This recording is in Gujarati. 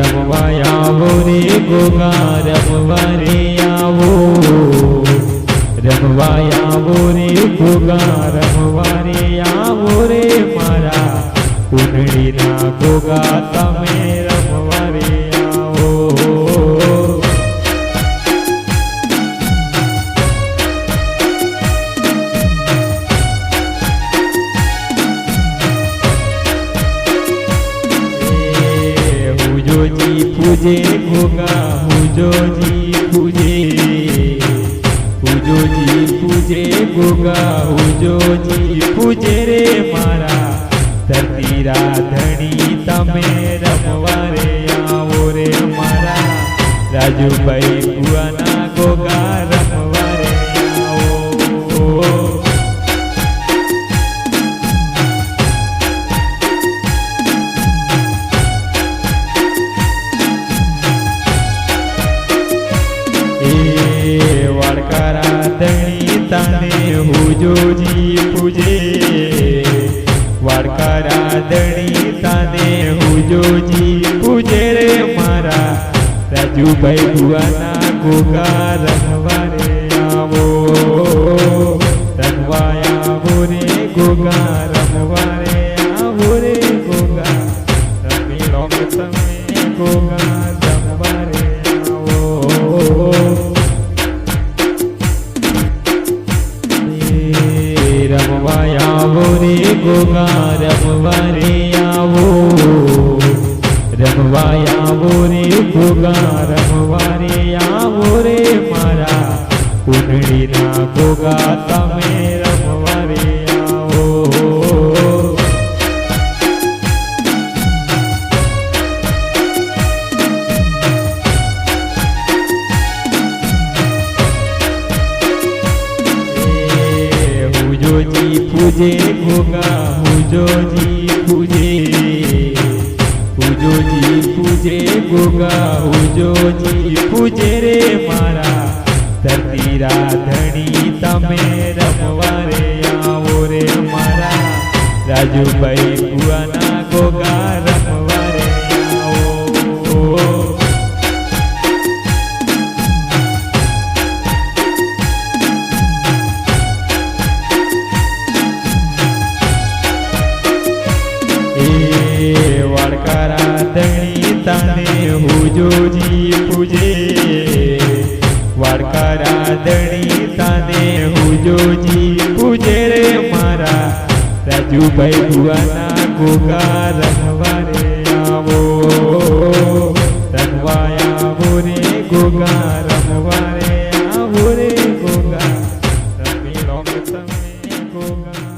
રમવા આવો રે ગોગા રમવા રે આવો, રમવા આવો રે ગોગા રમવા રે આવો રે મારા કુંડળીના ગોગા તમે રમવા રે આવો. હુજોજી પૂજે ગોગા હુજોજી પૂજે, હુજોજી પૂજે ગોગા હુજોજી પૂજે રે મારા ધરતી રાધણી તમે રમવા રે આવો રે મારા રાજુભાઈ ભુવાના ગોગા રમવા રે આવો. વાડકારા ધણી તાને હુજોજી પૂજે, વાડકારા ધણી તાને હુજોજી પૂજે રે મારા રાજુભાઈ ભુવાના ગોગા રમવા રે આવો, રમવા આવો રે ગોગા રમવા રે આવો રે ગોગા રમી લો તમે ગોગા રમવા રે આવો. રમવા આવો રે ગોગા રમવા રે આવો, રમવા આવો રે ગોગા રમવા રે આવો રે મારા કુંડળીના ગોગા તમે રમવા રે આવો. હુજોજી પૂજે ગોગા હુજોજી પૂજે, હુજોજી પૂજે ગોગા હુજોજી પૂજે રે મારા ધરતી રાધણી તમે રમવા રે આવો રે મારા રાજુભાઈ ભુવાના ગોગા રમવા રે આવો. વાડકારા ધણી તાને હુજોજી પૂજે, વાડકારા ધણી તાને હુજોજી પૂજે રે મારા રાજુભાઈ ભુવાના ગોગા રમવા રે આવો, રમવા આવો રે ગોગા રમવા રે આવો રે ગોગા રમી લો તમે ગોગા.